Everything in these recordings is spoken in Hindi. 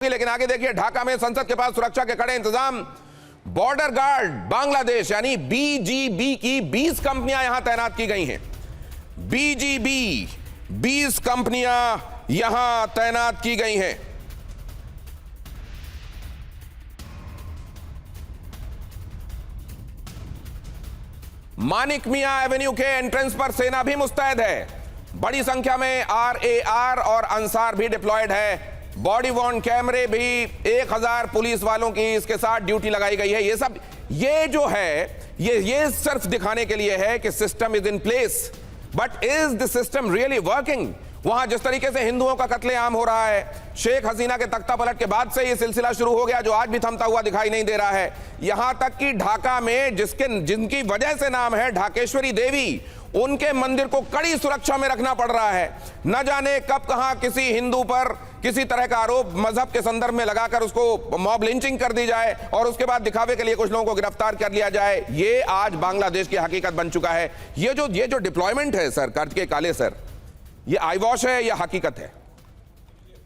लेकिन आगे देखिए, ढाका में संसद के पास सुरक्षा के कड़े इंतजाम। बॉर्डर गार्ड बांग्लादेश यानी बीजीबी की 20 कंपनियां यहां तैनात की गई हैं। बीजीबी 20 कंपनियां यहां तैनात की गई हैं। मानिक मियां एवेन्यू के एंट्रेंस पर सेना भी मुस्तैद है। बड़ी संख्या में आरएआर और अंसार भी डिप्लॉयड है। बॉडी वॉर्न कैमरे भी 1000 पुलिस वालों की इसके साथ ड्यूटी लगाई गई है। ये जो है ये सिर्फ दिखाने के लिए है कि system is in place, but is the system really working? वहां जिस तरीके से हिंदुओं का कत्लेआम हो रहा है, शेख हसीना के तख्ता पलट के बाद से यह सिलसिला शुरू हो गया जो आज भी थमता हुआ दिखाई नहीं दे रहा है। यहां तक कि ढाका में जिनकी वजह से नाम है ढाकेश्वरी देवी, उनके मंदिर को कड़ी सुरक्षा में रखना पड़ रहा है। न जाने कब कहां किसी हिंदू पर किसी तरह का आरोप मजहब के संदर्भ में लगाकर उसको मॉब लिंचिंग कर दी जाए और उसके बाद दिखावे के लिए कुछ लोगों को गिरफ्तार कर लिया जाए। ये आज बांग्लादेश की हकीकत बन चुका है। ये जो डिप्लॉयमेंट है सर, कार्तिकेय काले सर, ये आई वॉश है या हकीकत है?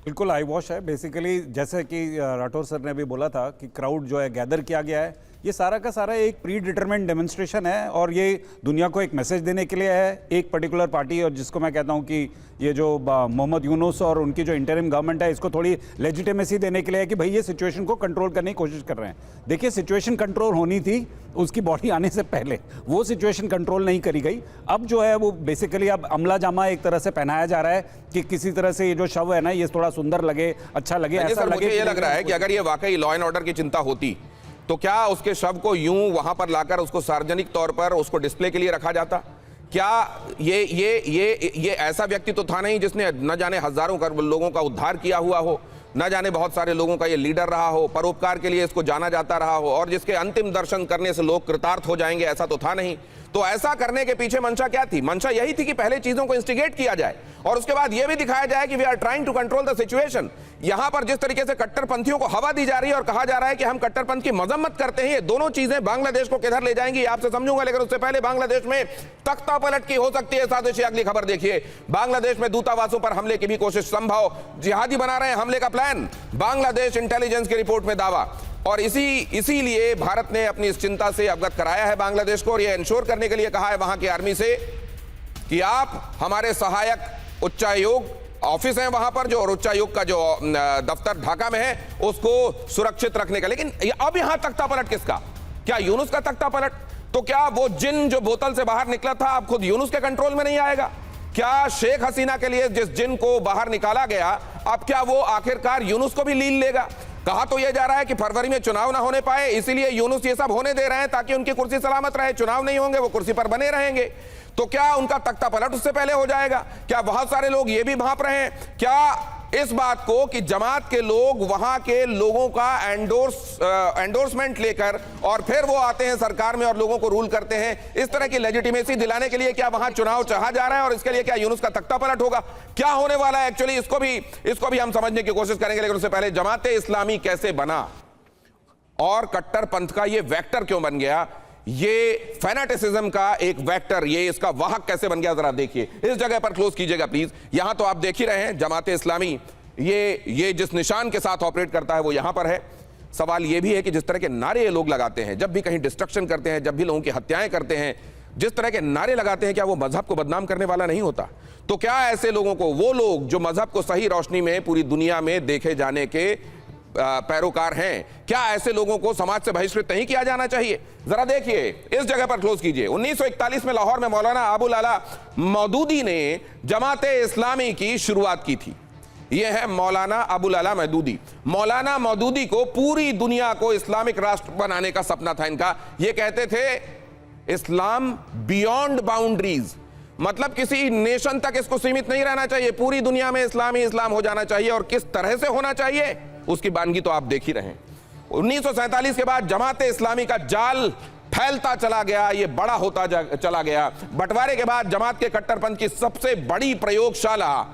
बिल्कुल आई वॉश है। बेसिकली जैसे कि राठौर सर ने भी बोला था कि क्राउड जो है गैदर किया गया है, ये सारा का सारा एक प्री डिटरमिन्ड डेमोन्स्ट्रेशन है और ये दुनिया को एक मैसेज देने के लिए है। एक पर्टिकुलर पार्टी, और जिसको मैं कहता हूँ कि ये जो मोहम्मद यूनुस और उनकी जो इंटरिम गवर्नमेंट है, इसको थोड़ी लेजिटिमेसी देने के लिए है कि भाई ये सिचुएशन को कंट्रोल करने की कोशिश कर रहे हैं। देखिए, सिचुएशन कंट्रोल होनी थी उसकी बॉडी आने से पहले, वो सिचुएशन कंट्रोल नहीं करी गई। अब जो है वो बेसिकली अब अमला जामा एक तरह से पहनाया जा रहा है कि किसी तरह से ये जो शव है ना, ये थोड़ा सुंदर लगे, अच्छा लगे, ऐसा लगे। मुझे ये लग रहा है कि अगर ये वाकई लॉ एंड ऑर्डर की चिंता होती तो क्या उसके शव को यूं वहां पर लाकर उसको सार्वजनिक तौर पर उसको डिस्प्ले के लिए रखा जाता? क्या ये ऐसा व्यक्ति तो था नहीं जिसने न जाने हजारों लोगों का उद्धार किया हुआ हो, न जाने बहुत सारे लोगों का ये लीडर रहा हो, परोपकार के लिए इसको जाना जाता रहा हो और जिसके अंतिम दर्शन करने से लोग कृतार्थ हो जाएंगे, ऐसा तो था नहीं। तो ऐसा करने के पीछे मंशा क्या थी? मंशा यही थी कि पहले चीजों को इंस्टिगेट किया जाए और उसके बाद यह भी दिखाया जाए कि we are trying to control the situation. यहां पर जिस तरीके से कट्टरपंथियों को हवा दी जा रही है और कहा जा रहा है कि हम कट्टरपंथ की मजम्मत करते हैं, ये दोनों चीजें बांग्लादेश को किधर ले जाएंगी आपसे समझूंगा, लेकिन उससे पहले बांग्लादेश में तख्ता पलट की हो सकती है साजिश। अगली खबर देखिए, बांग्लादेश में दूतावासों पर हमले की भी कोशिश संभव, जिहादी बना रहे हैं हमले का प्लान, बांग्लादेश इंटेलिजेंस की रिपोर्ट में दावा। और इसीलिए भारत ने अपनी इस चिंता से अवगत कराया है बांग्लादेश को और यह इंश्योर करने के लिए कहा है वहां की आर्मी से कि आप हमारे सहायक उच्चायोग ऑफिस है वहां पर जो, और उच्चायोग का जो दफ्तर ढाका में है, उसको सुरक्षित रखने का। लेकिन अब यहां तख्ता पलट किसका? क्या यूनुस का तख्ता पलट? तो क्या वो जिन जो बोतल से बाहर निकला था अब खुद यूनुस के कंट्रोल में नहीं आएगा? क्या शेख हसीना के लिए जिस जिन को बाहर निकाला गया, अब क्या वो आखिरकार यूनुस को भी लील लेगा? कहा तो यह जा रहा है कि फरवरी में चुनाव ना होने पाए, इसीलिए यूनुस ये सब होने दे रहे हैं ताकि उनकी कुर्सी सलामत रहे। चुनाव नहीं होंगे, वो कुर्सी पर बने रहेंगे। तो क्या उनका तख्ता पलट उससे पहले हो जाएगा? क्या बहुत सारे लोग ये भी भांप रहे हैं क्या इस बात को कि जमात के लोग वहां के लोगों का एंडोर्समेंट लेकर और फिर वो आते हैं सरकार में और लोगों को रूल करते हैं? इस तरह की लेजिटिमेसी दिलाने के लिए क्या वहां चुनाव चाहा जा रहा है और इसके लिए क्या यूनुस का तख्ता पलट होगा? क्या होने वाला है एक्चुअली, इसको भी हम समझने की कोशिश करेंगे। लेकिन उससे पहले जमाते इस्लामी कैसे बना और कट्टरपंथ का ये वेक्टर क्यों बन गया, ये फैनाटिसिज्म का एक वेक्टर, ये इसका वाहक कैसे बन गया, जरा देखिए। इस जगह पर क्लोज कीजिएगा प्लीज। यहां तो आप देख ही रहे हैं जमाते इस्लामी ये जिस निशान के साथ ऑपरेट करता है वो यहां पर है। सवाल ये भी है कि जिस तरह के नारे ये लोग लगाते हैं जब भी कहीं डिस्ट्रक्शन करते हैं, जब भी लोगों की हत्याएं करते हैं, जिस तरह के नारे लगाते हैं, क्या वो मजहब को बदनाम करने वाला नहीं होता? तो क्या ऐसे लोगों को, वो लोग जो मजहब को सही रोशनी में पूरी दुनिया में देखे जाने के पैरोकार हैं, क्या ऐसे लोगों को समाज से बहिष्कृत नहीं किया जाना चाहिए? जरा देखिए, इस जगह पर क्लोज कीजिए। 1941 में लाहौर में मौलाना अबुल आला मौदूदी ने जमाते इस्लामी की शुरुआत की थी। यह है मौलाना अबुल आला मौदूदी। मौलाना मौदूदी को पूरी दुनिया को इस्लामिक राष्ट्र बनाने का सपना था इनका। यह कहते थे इस्लाम बियॉन्ड बाउंड्रीज, मतलब किसी नेशन तक इसको सीमित नहीं रहना चाहिए, पूरी दुनिया में इस्लाम ही इस्लाम हो जाना चाहिए। और किस तरह से होना चाहिए उसकी बानगी तो आप देख ही रहे हैं। 1947 के बाद जमाते इस्लामी का जाल फैलता चला गया, ये बड़ा होता चला गया। बंटवारे के बाद जमात के कट्टरपंथ की सबसे बड़ी प्रयोगशाला,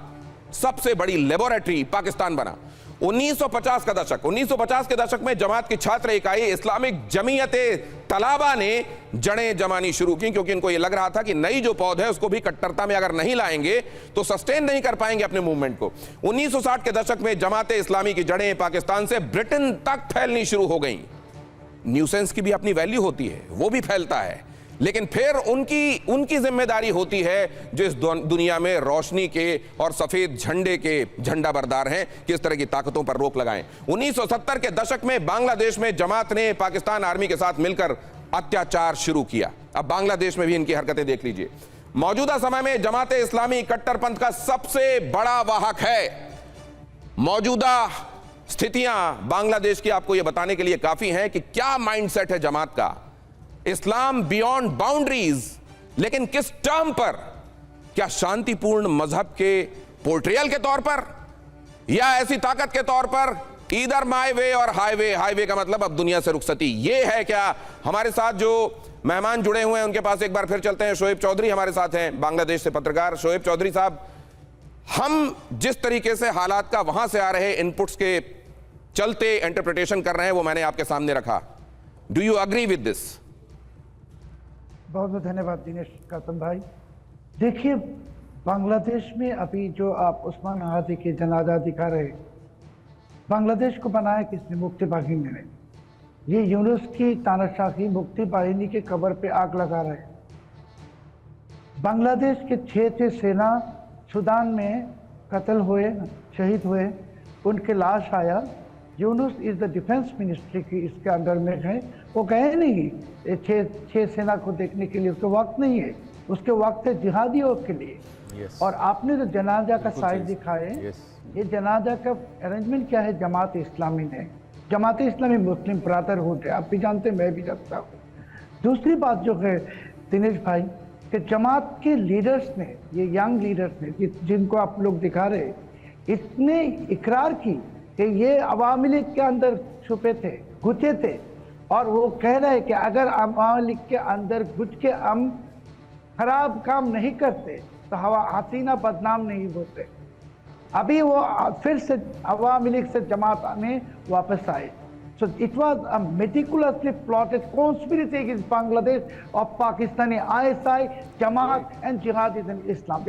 सबसे बड़ी लेबोरेटरी पाकिस्तान बना। 1950 का दशक, 1950 के दशक में जमात की छात्र इकाई इस्लामिक जमीयते तलाबा ने जड़ें जमानी शुरू की, क्योंकि इनको यह लग रहा था कि नई जो पौध है उसको भी कट्टरता में अगर नहीं लाएंगे तो सस्टेन नहीं कर पाएंगे अपने मूवमेंट को। 1960 के दशक में जमाते इस्लामी की जड़ें पाकिस्तान से ब्रिटेन तक फैलनी शुरू हो गई। न्यूसेंस की भी अपनी वैल्यू होती है, वो भी फैलता है, लेकिन फिर उनकी जिम्मेदारी होती है जो इस दुनिया में रोशनी के और सफेद झंडे के झंडा बरदार हैं, किस तरह की ताकतों पर रोक लगाएं। 1970 के दशक में बांग्लादेश में जमात ने पाकिस्तान आर्मी के साथ मिलकर अत्याचार शुरू किया। अब बांग्लादेश में भी इनकी हरकतें देख लीजिए। मौजूदा समय में जमात इस्लामी कट्टरपंथ का सबसे बड़ा वाहक है। मौजूदा स्थितियां बांग्लादेश की आपको यह बताने के लिए काफी हैं कि क्या माइंडसेट है जमात का। इस्लाम बियॉन्ड बाउंड्रीज, लेकिन किस टर्म पर? क्या शांतिपूर्ण मजहब के पोर्ट्रियल के तौर पर, या ऐसी ताकत के तौर पर? इधर माई वे और हाईवे, हाईवे का मतलब अब दुनिया से रुखसती, ये है क्या? हमारे साथ जो मेहमान जुड़े हुए हैं उनके पास एक बार फिर चलते हैं। शोएब चौधरी हमारे साथ हैं, बांग्लादेश से पत्रकार। शोएब चौधरी साहब, हम जिस तरीके से हालात का वहां से आ रहे इनपुट्स के चलते इंटरप्रिटेशन कर रहे हैं वो मैंने आपके सामने रखा। Do you agree with this? बहुत बहुत धन्यवाद दिनेश गौतम भाई। देखिए, बांग्लादेश में अभी जो आप उस्मान हादी के जनाजा दिखा रहे, बांग्लादेश को बनाया किसने? मुक्ति बाहिनी ने। ये यूनुस की तानाशाही मुक्ति बाहिनी के कब्र पे आग लगा रहे। बांग्लादेश के 6 सेना सूडान में कत्ल हुए, शहीद हुए, उनके लाश आया। Yunus is the defence ministry की इसके अंडर में है, वो गए नहीं 6 सेना को देखने के लिए, उसके वक्त नहीं है, उसके वक्त है जिहादियों के लिए। और आपने जो जनाजा का साइज दिखाए, ये जनाजा का अरेंजमेंट क्या है? जमात इस्लामी ने, जमात इस्लामी मुस्लिम ब्रदरहुड है, आप भी जानते हैं, मैं भी जानता हूँ। दूसरी बात जो है दिनेश भाई, कि जमात के लीडर्स ने, ये यंग लीडर्स ने जिनको आप लोग दिखा रहे, इसने इकरार की कि ये अवामी लीग के अंदर छुपे थे, घुसे थे, और वो कह रहे हैं कि अगर अवामी लीग के अंदर घुस के हम खराब काम नहीं करते तो हसीना बदनाम नहीं होते। अभी वो फिर से अवामी लीग से जमात में वापस आए। So it was a meticulously plotted conspiracy against Bangladesh of Pakistani ISI, Jamaat and Jihadism Islam.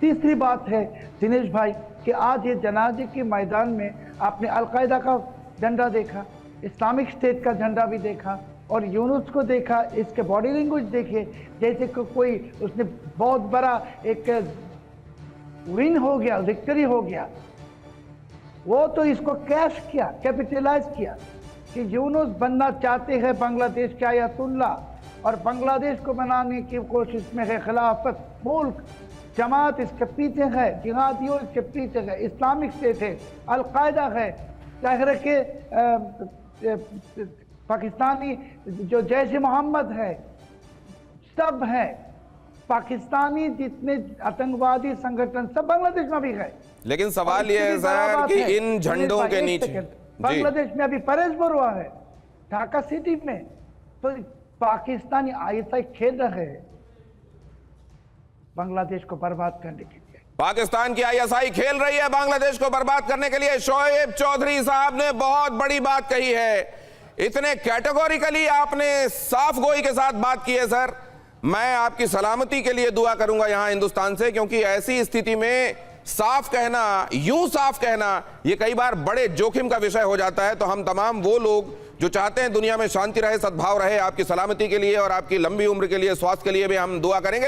तीसरी बात है दिनेश भाई कि आज ये जनाजे के मैदान में आपने अलकायदा का झंडा देखा, इस्लामिक स्टेट का झंडा भी देखा, और यूनुस को देखा। इसके बॉडी लैंग्वेज देखिए, जैसे कोई उसने बहुत बड़ा एक विन हो गया, विक्ट्री हो गया। वो तो इसको कैश किया, कैपिटलाइज किया कि यूनुस बनना चाहते हैं बांग्लादेश के आयतुल्ला, और बांग्लादेश को बनाने की कोशिश में है खिलाफत मुल्क। जमात इसके पीछे है, जिहादियों इसके पीछे है, इस्लामिक स्टेट है, अलकायदा है, चाहे के पाकिस्तानी जो जैश मोहम्मद है, सब है। पाकिस्तानी जितने आतंकवादी संगठन सब बांग्लादेश में भी है। लेकिन सवाल यह है सर कि इन झंडों के नीचे बांग्लादेश में अभी परेश बरुआ है ढाका सिटी में, तो पाकिस्तानी आईएसआई खेल रहे हैं बांग्लादेश को बर्बाद करने के लिए। पाकिस्तान की आईएसआई खेल रही है बांग्लादेश को बर्बाद करने के लिए। शोएब चौधरी साहब ने बहुत बड़ी बात कही है, इतने कैटेगोरिकली आपने साफ गोई के साथ बात की है सर। मैं आपकी सलामती के लिए दुआ करूंगा यहां हिंदुस्तान से, क्योंकि ऐसी स्थिति में साफ कहना, यूं साफ कहना, ये कई बार बड़े जोखिम का विषय हो जाता है। तो हम तमाम वो लोग जो चाहते हैं दुनिया में शांति रहे, सद्भाव रहे, आपकी सलामती के लिए और आपकी लंबी उम्र के लिए, स्वास्थ्य के लिए भी हम दुआ करेंगे।